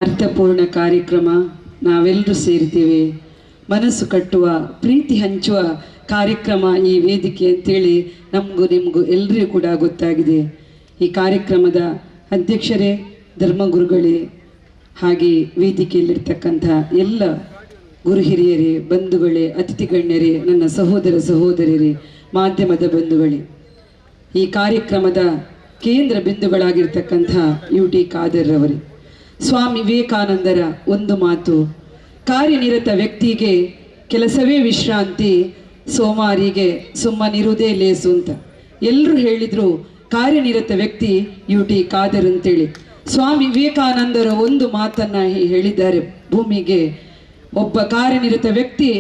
ಅರ್ಥಪೂರ್ಣ ಕಾರ್ಯಕ್ರಮ. ನಾವೆಲ್ಲರೂ ಸೇರ್ತೀವಿ, ಮನಸ್ಸು ಕಟ್ಟುವ, ಪ್ರೀತಿ ಹಂಚುವ ಕಾರ್ಯಕ್ರಮ ಈ ವೇದಿಕೆ ಅಂತೇಳಿ ನಮಗೂ ನಿಮಗೂ ಎಲ್ಲರಿಗೂ ಕೂಡ ಗೊತ್ತಾಗಿದೆ. ಈ ಕಾರ್ಯಕ್ರಮದ ಅಧ್ಯಕ್ಷರೇ, ಧರ್ಮಗುರುಗಳೇ, ಹಾಗೆ ವೇದಿಕೆಯಲ್ಲಿರ್ತಕ್ಕಂಥ ಎಲ್ಲ ಗುರು ಹಿರಿಯರೇ, ಬಂಧುಗಳೇ, ಅತಿಥಿ ಗಣ್ಯರೇ, ನನ್ನ ಸಹೋದರ ಸಹೋದರಿಯರೇ, ಮಾಧ್ಯಮದ ಬಂಧುಗಳೇ, ಈ ಕಾರ್ಯಕ್ರಮದ ಕೇಂದ್ರ ಬಿಂದುಗಳಾಗಿರ್ತಕ್ಕಂಥ UT ಖಾದರ್ ಅವರೇ, ಸ್ವಾಮಿ ವಿವೇಕಾನಂದರ ಒಂದು ಮಾತು, ಕಾರ್ಯನಿರತ ವ್ಯಕ್ತಿಗೆ ಕೆಲಸವೇ ವಿಶ್ರಾಂತಿ, ಸೋಮಾರಿಗೆ ಸುಮ್ಮನಿರುವುದೇ ಲೇಸು ಅಂತ ಎಲ್ಲರೂ ಹೇಳಿದ್ರು. ಕಾರ್ಯನಿರತ ವ್ಯಕ್ತಿ UT ಖಾದರ್ ಅಂತೇಳಿ ಸ್ವಾಮಿ ವಿವೇಕಾನಂದರ ಒಂದು ಮಾತನ್ನ ಹೇಳಿದ್ದಾರೆ. ಭೂಮಿಗೆ ಒಬ್ಬ ಕಾರ್ಯನಿರತ ವ್ಯಕ್ತಿ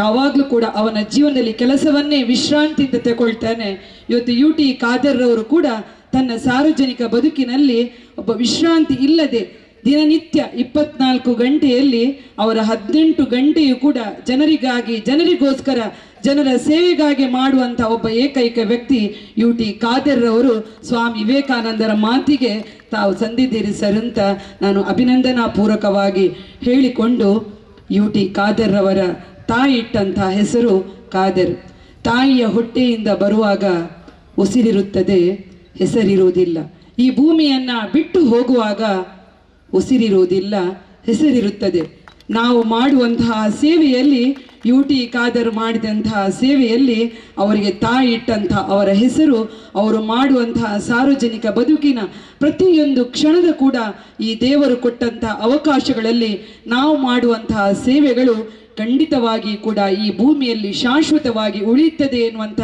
ಯಾವಾಗಲೂ ಕೂಡ ಅವನ ಜೀವನದಲ್ಲಿ ಕೆಲಸವನ್ನೇ ವಿಶ್ರಾಂತಿ ಅಂತ ತಗೊಳ್ತಾನೆ. ಇವತ್ತು UT ಖಾದರ್ ಅವರು ಕೂಡ ತನ್ನ ಸಾರ್ವಜನಿಕ ಬದುಕಿನಲ್ಲಿ ಒಬ್ಬ ವಿಶ್ರಾಂತಿ ಇಲ್ಲದೆ ದಿನನಿತ್ಯ 24 ಗಂಟೆಯಲ್ಲಿ ಅವರ 18 ಗಂಟೆಯೂ ಕೂಡ ಜನರಿಗಾಗಿ, ಜನರಿಗೋಸ್ಕರ, ಜನರ ಸೇವೆಗಾಗಿ ಮಾಡುವಂಥ ಒಬ್ಬ ಏಕೈಕ ವ್ಯಕ್ತಿ UT ಖಾದರ್ ಅವರು. ಸ್ವಾಮಿ ವಿವೇಕಾನಂದರ ಮಾತಿಗೆ ತಾವು ಸಂದಿದ್ದೀರಿ ಸರ್ ಅಂತ ನಾನು ಅಭಿನಂದನಾ ಪೂರ್ವಕವಾಗಿ ಹೇಳಿಕೊಂಡು, UT ಖಾದರ್ ಅವರ ತಾಯಿ ಇಟ್ಟಂಥ ಹೆಸರು ಖಾದರ್. ತಾಯಿಯ ಹೊಟ್ಟೆಯಿಂದ ಬರುವಾಗ ಉಸಿರಿರುತ್ತದೆ, ಹೆಸರಿರುವುದಿಲ್ಲ. ಈ ಭೂಮಿಯನ್ನ ಬಿಟ್ಟು ಹೋಗುವಾಗ ಉಸಿರಿರುವುದಿಲ್ಲ, ಹೆಸರಿರುತ್ತದೆ. ನಾವು ಮಾಡುವಂತಹ ಸೇವೆಯಲ್ಲಿ, UT ಖಾದರ್ ಮಾಡಿದಂತಹ ಸೇವೆಯಲ್ಲಿ ಅವರಿಗೆ ತಾಯಿ ಇಟ್ಟಂತಹ ಅವರ ಹೆಸರು, ಅವರು ಮಾಡುವಂತಹ ಸಾರ್ವಜನಿಕ ಬದುಕಿನ ಪ್ರತಿಯೊಂದು ಕ್ಷಣದ ಕೂಡ ಈ ದೇವರು ಕೊಟ್ಟಂತಹ ಅವಕಾಶಗಳಲ್ಲಿ ನಾವು ಮಾಡುವಂತಹ ಸೇವೆಗಳು ಖಂಡಿತವಾಗಿ ಕೂಡ ಈ ಭೂಮಿಯಲ್ಲಿ ಶಾಶ್ವತವಾಗಿ ಉಳಿಯುತ್ತದೆ ಎನ್ನುವಂಥ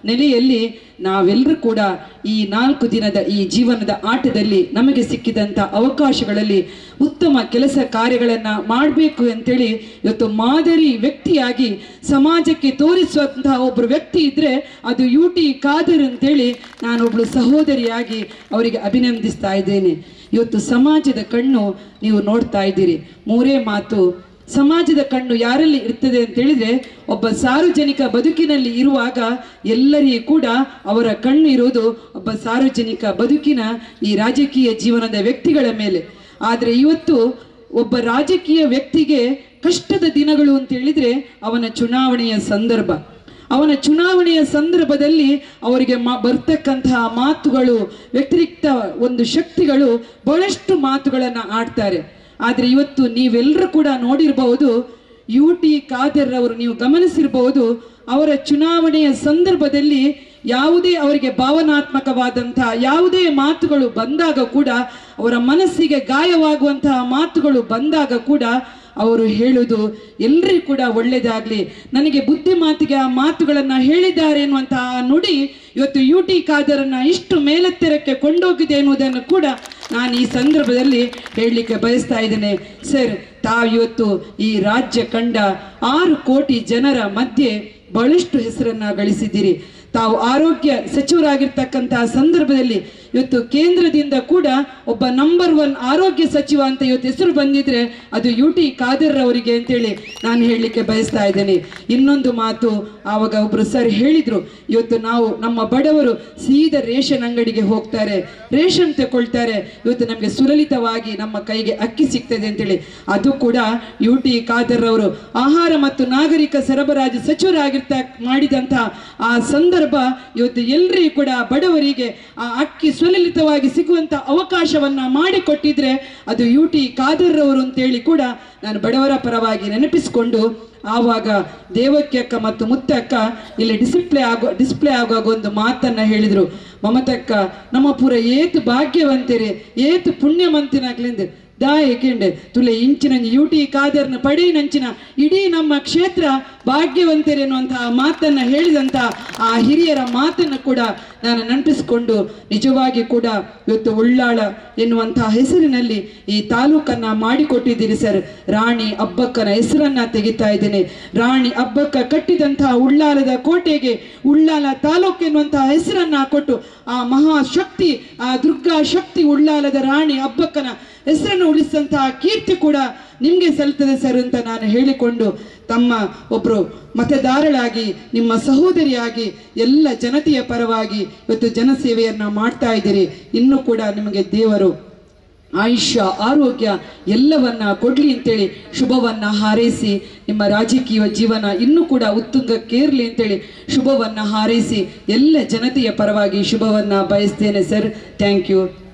ನೆಲೆಯಲ್ಲಿ ನಾವೆಲ್ಲರೂ ಕೂಡ ಈ 4 ದಿನದ ಈ ಜೀವನದ ಆಟದಲ್ಲಿ ನಮಗೆ ಸಿಕ್ಕಿದಂಥ ಅವಕಾಶಗಳಲ್ಲಿ ಉತ್ತಮ ಕೆಲಸ ಕಾರ್ಯಗಳನ್ನು ಮಾಡಬೇಕು ಅಂತೇಳಿ ಇವತ್ತು ಮಾದರಿ ವ್ಯಕ್ತಿಯಾಗಿ ಸಮಾಜಕ್ಕೆ ತೋರಿಸುವಂತಹ ಒಬ್ಬರು ವ್ಯಕ್ತಿ ಇದ್ದರೆ ಅದು UT ಖಾದರ್ ಅಂತೇಳಿ ನಾನೊಬ್ಬಳು ಸಹೋದರಿಯಾಗಿ ಅವರಿಗೆ ಅಭಿನಂದಿಸ್ತಾ ಇದ್ದೇನೆ. ಇವತ್ತು ಸಮಾಜದ ಕಣ್ಣು ನೀವು ನೋಡ್ತಾ ಇದ್ದೀರಿ. ಮೂರೇ ಮಾತು, ಸಮಾಜದ ಕಣ್ಣು ಯಾರಲ್ಲಿ ಇರ್ತದೆ ಅಂತ ಹೇಳಿದ್ರೆ, ಒಬ್ಬ ಸಾರ್ವಜನಿಕ ಬದುಕಿನಲ್ಲಿ ಇರುವಾಗ ಎಲ್ಲರಿಗೂ ಕೂಡ ಅವರ ಕಣ್ಣು ಇರುವುದು ಒಬ್ಬ ಸಾರ್ವಜನಿಕ ಬದುಕಿನ ಈ ರಾಜಕೀಯ ಜೀವನದ ವ್ಯಕ್ತಿಗಳ ಮೇಲೆ. ಆದರೆ ಇವತ್ತು ಒಬ್ಬ ರಾಜಕೀಯ ವ್ಯಕ್ತಿಗೆ ಕಷ್ಟದ ದಿನಗಳು ಅಂತ ಹೇಳಿದ್ರೆ ಅವನ ಚುನಾವಣೆಯ ಸಂದರ್ಭ. ಅವನ ಚುನಾವಣೆಯ ಸಂದರ್ಭದಲ್ಲಿ ಅವರಿಗೆ ಬರ್ತಕ್ಕಂತಹ ಮಾತುಗಳು, ವ್ಯತಿರಿಕ್ತ ಒಂದು ಶಕ್ತಿಗಳು ಬಹಳಷ್ಟು ಮಾತುಗಳನ್ನು ಆಡ್ತಾರೆ. ಆದರೆ ಇವತ್ತು ನೀವೆಲ್ಲರೂ ಕೂಡ ನೋಡಿರಬಹುದು, UT ಖಾದರ್ ಅವರು ನೀವು ಗಮನಿಸಿರಬಹುದು, ಅವರ ಚುನಾವಣೆಯ ಸಂದರ್ಭದಲ್ಲಿ ಯಾವುದೇ ಅವರಿಗೆ ಭಾವನಾತ್ಮಕವಾದಂತಹ ಯಾವುದೇ ಮಾತುಗಳು ಬಂದಾಗ ಕೂಡ, ಅವರ ಮನಸ್ಸಿಗೆ ಗಾಯವಾಗುವಂತಹ ಮಾತುಗಳು ಬಂದಾಗ ಕೂಡ ಅವರು ಹೇಳುವುದು ಎಲ್ಲರಿಗೂ ಕೂಡ ಒಳ್ಳೆಯದಾಗಲಿ, ನನಗೆ ಬುದ್ಧಿ ಮಾತಿಗೆ ಆ ಮಾತುಗಳನ್ನು ಹೇಳಿದ್ದಾರೆ ಎನ್ನುವಂತಹ ನುಡಿ ಇವತ್ತು UT ಖಾದರನ್ನ ಇಷ್ಟು ಮೇಲೆತ್ತರಕ್ಕೆ ಕೊಂಡೋಗಿದೆ ಎನ್ನುವುದನ್ನು ಕೂಡ ನಾನು ಈ ಸಂದರ್ಭದಲ್ಲಿ ಹೇಳಲಿಕ್ಕೆ ಬಯಸ್ತಾ ಇದ್ದೇನೆ. ಸರ್, ತಾವು ಇವತ್ತು ಈ ರಾಜ್ಯ ಕಂಡ 6 ಕೋಟಿ ಜನರ ಮಧ್ಯೆ ಬಹಳಷ್ಟು ಹೆಸರನ್ನ ಗಳಿಸಿದ್ದೀರಿ. ತಾವು ಆರೋಗ್ಯ ಸಚಿವರಾಗಿರ್ತಕ್ಕಂತಹ ಸಂದರ್ಭದಲ್ಲಿ ಇವತ್ತು ಕೇಂದ್ರದಿಂದ ಕೂಡ ಒಬ್ಬ ನಂಬರ್ 1 ಆರೋಗ್ಯ ಸಚಿವ ಅಂತ ಇವತ್ತು ಹೆಸರು ಬಂದಿದ್ರೆ ಅದು UT ಖಾದರ್ ಅವರಿಗೆ ಅಂತೇಳಿ ನಾನು ಹೇಳಲಿಕ್ಕೆ ಬಯಸ್ತಾ ಇದ್ದೇನೆ. ಇನ್ನೊಂದು ಮಾತು, ಆವಾಗ ಒಬ್ರು ಸರ್ ಹೇಳಿದ್ರು, ಇವತ್ತು ನಾವು ನಮ್ಮ ಬಡವರು ಸೀದಾ ರೇಷನ್ ಅಂಗಡಿಗೆ ಹೋಗ್ತಾರೆ, ರೇಷನ್ ತಗೊಳ್ತಾರೆ, ಇವತ್ತು ನಮಗೆ ಸುಲಲಿತವಾಗಿ ನಮ್ಮ ಕೈಗೆ ಅಕ್ಕಿ ಸಿಗ್ತದೆ ಅಂತೇಳಿ. ಅದು ಕೂಡ UT ಖಾದರ್ ಅವರು ಆಹಾರ ಮತ್ತು ನಾಗರಿಕ ಸರಬರಾಜು ಮಾಡಿದಂಥ ಆ ಸಂದರ್ಭ ಇವತ್ತು ಎಲ್ಲರಿಗೂ ಕೂಡ ಬಡವರಿಗೆ ಆ ಅಕ್ಕಿ ಸುಲಲಿತವಾಗಿ ಸಿಗುವಂತ ಅವಕಾಶವನ್ನ ಮಾಡಿಕೊಟ್ಟಿದ್ರೆ ಅದು UT ಖಾದರ್ ಅವರು ಅಂತೇಳಿ ಕೂಡ ನಾನು ಬಡವರ ಪರವಾಗಿ ನೆನಪಿಸಿಕೊಂಡು, ಆವಾಗ ದೇವಕ್ಕಿ ಅಕ್ಕ ಮತ್ತು ಮುತ್ತಕ್ಕ ಇಲ್ಲಿ ಡಿಸ್ಪ್ಲೇ ಆಗುವಾಗ ಒಂದು ಮಾತನ್ನ ಹೇಳಿದ್ರು, ಮಮತಕ್ಕ ನಮ್ಮ ಪೂರ ಏತು ಭಾಗ್ಯವಂತರೇ, ಏತು ಪುಣ್ಯವಂತನಾಗ್ಲಿಂದ ದಾಯಕೆಂಡೆ ತುಲೆ ಇಂಚಿನ UT ಖಾದರ್ನ ಪಡಿ ನಂಚಿನ ಇಡೀ ನಮ್ಮ ಕ್ಷೇತ್ರ ಭಾಗ್ಯವಂತರೆನ್ನುವಂತಹ ಮಾತನ್ನ ಹೇಳಿದಂಥ ಆ ಹಿರಿಯರ ಮಾತನ್ನು ಕೂಡ ನಾನು ನೆನಪಿಸಿಕೊಂಡು, ನಿಜವಾಗಿ ಕೂಡ ಇವತ್ತು ಉಳ್ಳಾಳ ಎನ್ನುವಂತಹ ಹೆಸರಿನಲ್ಲಿ ಈ ತಾಲೂಕನ್ನ ಮಾಡಿಕೊಟ್ಟಿದ್ದೀರಿ ಸರ್. ರಾಣಿ ಅಬ್ಬಕ್ಕನ ಹೆಸರನ್ನ ತೆಗಿತಾ ಇದ್ದೇನೆ. ರಾಣಿ ಅಬ್ಬಕ್ಕ ಕಟ್ಟಿದಂತಹ ಉಳ್ಳಾಲದ ಕೋಟೆಗೆ ಉಳ್ಳಾಲ ತಾಲೂಕು ಎನ್ನುವಂತಹ ಹೆಸರನ್ನ ಕೊಟ್ಟು ಆ ಮಹಾಶಕ್ತಿ, ಆ ದುರ್ಗಾ ಶಕ್ತಿ ಉಳ್ಳಾಲದ ರಾಣಿ ಅಬ್ಬಕ್ಕನ ಹೆಸರನ್ನು ಉಳಿಸಿದಂತಹ ಕೀರ್ತಿ ಕೂಡ ನಿಮಗೆ ಸಲ್ತದೆ ಸರ್ ಅಂತ ನಾನು ಹೇಳಿಕೊಂಡು, ತಮ್ಮ ಒಬ್ಬರು ಮತದಾರಳಾಗಿ, ನಿಮ್ಮ ಸಹೋದರಿಯಾಗಿ, ಎಲ್ಲ ಜನತೆಯ ಪರವಾಗಿ ಇವತ್ತು ಜನಸೇವೆಯನ್ನ ಮಾಡ್ತಾ ಇದ್ದೀರಿ. ಇನ್ನೂ ಕೂಡ ನಿಮಗೆ ದೇವರು ಆಯುಷ್ಯ ಆರೋಗ್ಯ ಎಲ್ಲವನ್ನ ಕೊಡ್ಲಿ ಅಂತೇಳಿ ಶುಭವನ್ನ ಹಾರೈಸಿ, ನಿಮ್ಮ ರಾಜಕೀಯ ಜೀವನ ಇನ್ನೂ ಕೂಡ ಉತ್ತುಂಗಕ್ಕೇರ್ಲಿ ಅಂತೇಳಿ ಶುಭವನ್ನ ಹಾರೈಸಿ ಎಲ್ಲ ಜನತೆಯ ಪರವಾಗಿ ಶುಭವನ್ನ ಬಯಸ್ತೇನೆ ಸರ್. Thank you.